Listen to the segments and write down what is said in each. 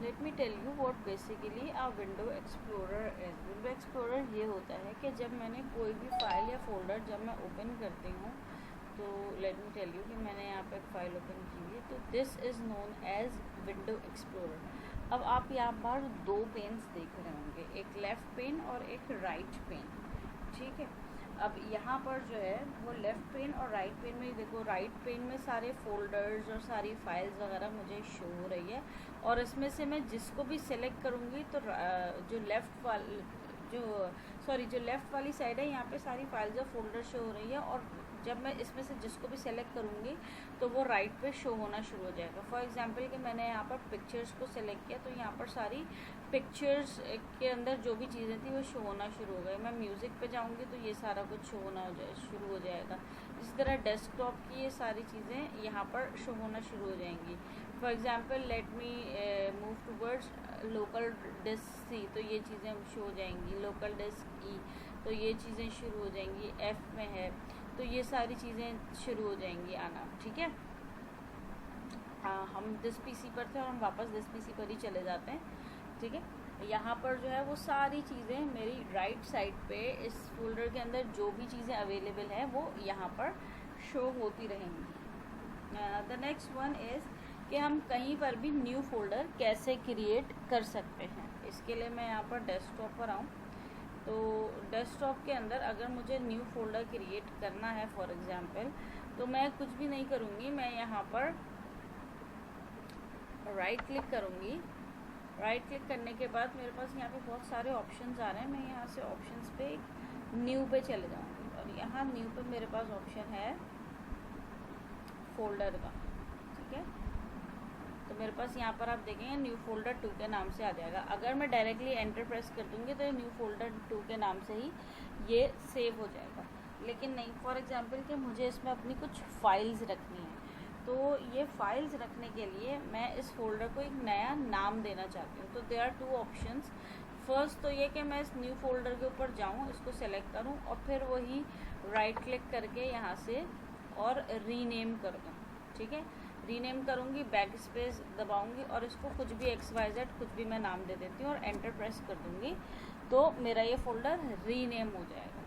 Late me tell you what basically a window explorer is. Window explorer ये होता है कि जब मैंने कोई भी फाइल या फोल्डर जब मैं ओपन करती हूँ, तो लेट मी टेल यू कि मैंने यहाँ पे एक फ़ाइल ओपन की हुई है, तो this is known as window explorer. अब आप यहाँ पर दो पेन्स देख रहे होंगे, एक लेफ़्ट पेन और एक राइट पेन, ठीक है। अब यहाँ पर जो है वो लेफ़्ट पेन और राइट पेन में देखो, राइट पेन में सारे फोल्डर्स और सारी फाइल्स वगैरह मुझे शो हो रही है, और इसमें से मैं जिसको भी सिलेक्ट करूँगी तो जो लेफ़्ट वाली साइड है यहाँ पे सारी फाइल्स और फोल्डर शो हो रही है, और जब मैं इसमें से जिसको भी सेलेक्ट करूँगी तो वो राइट पे शो होना शुरू हो जाएगा। फॉर एग्जांपल कि मैंने यहाँ पर पिक्चर्स को सेलेक्ट किया, तो यहाँ पर सारी पिक्चर्स के अंदर जो भी चीज़ें थी वो शो होना शुरू हो गई। मैं म्यूज़िक पे जाऊँगी तो ये सारा कुछ शो होना शुरू हो जाएगा। इसी तरह डेस्कटॉप की ये सारी चीज़ें यहाँ पर शो होना शुरू हो जाएंगी। For example let me move towards local disk C, तो ये चीज़ें शो हो जाएंगी। लोकल डिस्क ई, तो ये चीज़ें शुरू हो जाएंगी। एफ़ में है तो ये सारी चीज़ें शुरू हो जाएंगी आना, ठीक है। हम दिस पीसी पर थे और हम वापस दिस पीसी पर ही चले जाते हैं, ठीक है। यहाँ पर जो है वो सारी चीज़ें मेरी राइट साइड पे इस फोल्डर के अंदर जो भी चीज़ें अवेलेबल हैं वो यहाँ पर शो होती रहेंगी। द नेक्स्ट वन इज़ कि हम कहीं पर भी न्यू फोल्डर कैसे क्रिएट कर सकते हैं। इसके लिए मैं यहाँ पर डेस्कटॉप पर आऊँ, तो डेस्कटॉप के अंदर अगर मुझे न्यू फोल्डर क्रिएट करना है फॉर एग्ज़ाम्पल, तो मैं कुछ भी नहीं करूँगी, मैं यहाँ पर राइट क्लिक करूँगी। राइट क्लिक करने के बाद मेरे पास यहाँ पे बहुत सारे ऑप्शंस आ रहे हैं, मैं यहाँ से ऑप्शंस पे न्यू पे चले जाऊँगी, और यहाँ न्यू पे मेरे पास ऑप्शन है फोल्डर का, ठीक है। तो मेरे पास यहाँ पर आप देखेंगे न्यू फोल्डर 2 के नाम से आ जाएगा। अगर मैं डायरेक्टली एंटर प्रेस कर दूँगी तो ये न्यू फोल्डर 2 के नाम से ही ये सेव हो जाएगा। लेकिन नहीं, फॉर एग्जांपल कि मुझे इसमें अपनी कुछ फाइल्स रखनी है, तो ये फाइल्स रखने के लिए मैं इस फोल्डर को एक नया नाम देना चाहती हूँ। तो देयर आर 2 ऑप्शंस। फर्स्ट तो ये कि मैं इस न्यू फोल्डर के ऊपर जाऊँ, इसको सेलेक्ट करूँ और फिर वही राइट क्लिक करके यहाँ से और रीनेम कर दूँ, ठीक है। रीनेम करूँगी, बैक स्पेस दबाऊँगी और इसको कुछ भी XYZ कुछ भी मैं नाम दे देती हूँ और एंटर प्रेस कर दूँगी, तो मेरा ये फ़ोल्डर रीनेम हो जाएगा।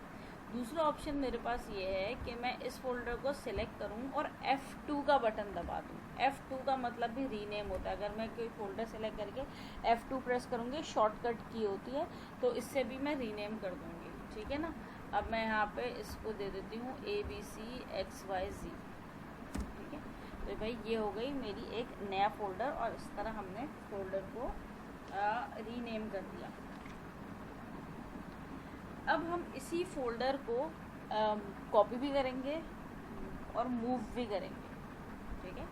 दूसरा ऑप्शन मेरे पास ये है कि मैं इस फोल्डर को सिलेक्ट करूँ और F2 का बटन दबा दूँ। F2 का मतलब भी रीनेम होता है। अगर मैं कोई फोल्डर सेलेक्ट करके F2 प्रेस करूँगी, शॉर्टकट की होती है, तो इससे भी मैं रीनेम कर दूँगी, ठीक है ना। अब मैं यहाँ पे इसको दे देती हूँ ABCXYZ, ठीक है। तो भाई ये हो गई मेरी एक नया फोल्डर, और इस तरह हमने फोल्डर को रीनेम कर दिया। अब हम इसी फोल्डर को कॉपी भी करेंगे और मूव भी करेंगे, ठीक है।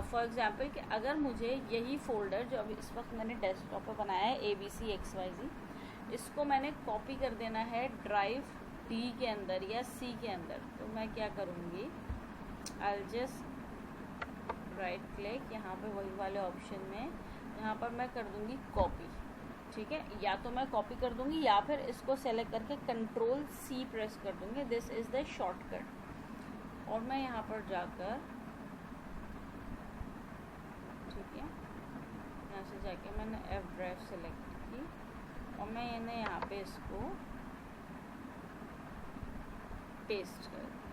फॉर एग्जांपल कि अगर मुझे यही फोल्डर जो अभी इस वक्त मैंने डेस्कटॉप पर बनाया है ABCXYZ, इसको मैंने कॉपी कर देना है ड्राइव D के अंदर या C के अंदर, तो मैं क्या करूँगी, आई जस्ट राइट क्लिक यहाँ पे वही वाले ऑप्शन में, यहाँ पर मैं कर दूँगी कॉपी, ठीक है। या तो मैं कॉपी कर दूँगी या फिर इसको सेलेक्ट करके Ctrl+C प्रेस कर दूँगी, दिस इज़ द शॉर्टकट। और मैं यहाँ पर जाकर, ठीक है, यहाँ से जाके मैंने F ड्राइव सेलेक्ट की और मैंने यहाँ पे इसको पेस्ट कर दिया।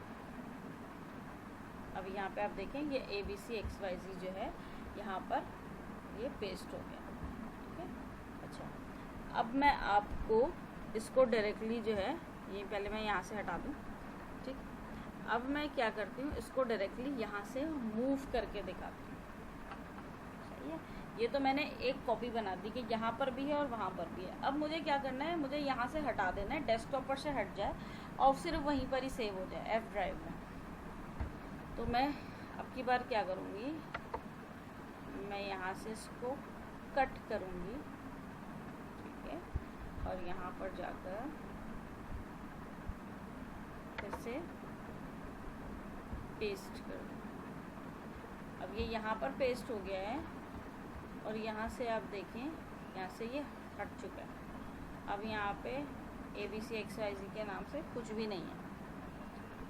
अब यहाँ पे आप देखें ये ABCXYZ जो है यहाँ पर ये पेस्ट हो गया, ठीक है। अच्छा, अब मैं आपको इसको डायरेक्टली जो है, ये पहले मैं यहाँ से हटा दूँ, ठीक। अब मैं क्या करती हूँ, इसको डायरेक्टली यहाँ से मूव करके दिखाती हूँ, सही है। ये तो मैंने एक कॉपी बना दी कि यहाँ पर भी है और वहाँ पर भी है। अब मुझे क्या करना है, मुझे यहाँ से हटा देना है, डेस्कटॉप पर से हट जाए और सिर्फ वहीं पर ही सेव हो जाए F ड्राइव में। तो मैं अब की बार क्या करूँगी, मैं यहाँ से इसको कट करूँगी, ठीक है, और यहाँ पर जाकर फिर से पेस्ट कर दूँ। अब ये यहाँ पर पेस्ट हो गया है और यहाँ से आप देखें, यहाँ से ये हट चुका है। अब यहाँ पे ABCXYZ के नाम से कुछ भी नहीं है,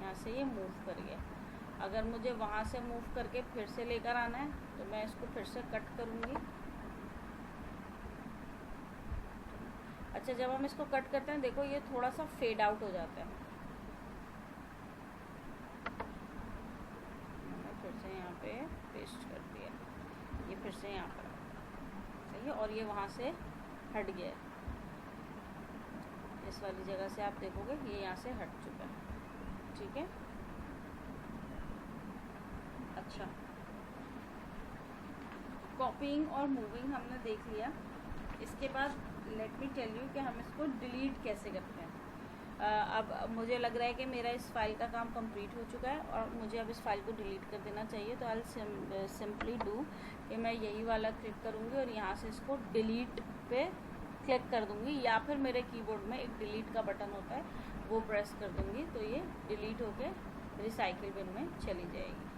यहाँ से ये मूव कर गया। अगर मुझे वहाँ से मूव करके फिर से लेकर आना है तो मैं इसको फिर से कट करूँगी अच्छा, जब हम इसको कट करते हैं देखो ये थोड़ा सा फेड आउट हो जाता है। मैंने फिर से यहाँ पे पेस्ट कर दिया, ये फिर से यहाँ पर सही है, और ये वहाँ से हट गया है। इस वाली जगह से आप देखोगे ये यहाँ से हट चुका है, ठीक है। अच्छा, कॉपिंग और मूविंग हमने देख लिया। इसके बाद लेट मी टेल यू कि हम इसको डिलीट कैसे करते हैं। अब मुझे लग रहा है कि मेरा इस फाइल का काम कंप्लीट हो चुका है और मुझे अब इस फाइल को डिलीट कर देना चाहिए। तो आई सिंपली डू कि मैं यही वाला क्लिक करूँगी और यहाँ से इसको डिलीट पे क्लिक कर दूँगी, या फिर मेरे कीबोर्ड में एक डिलीट का बटन होता है वो प्रेस कर दूँगी, तो ये डिलीट होके रिसाइकिल बिन में चली जाएगी।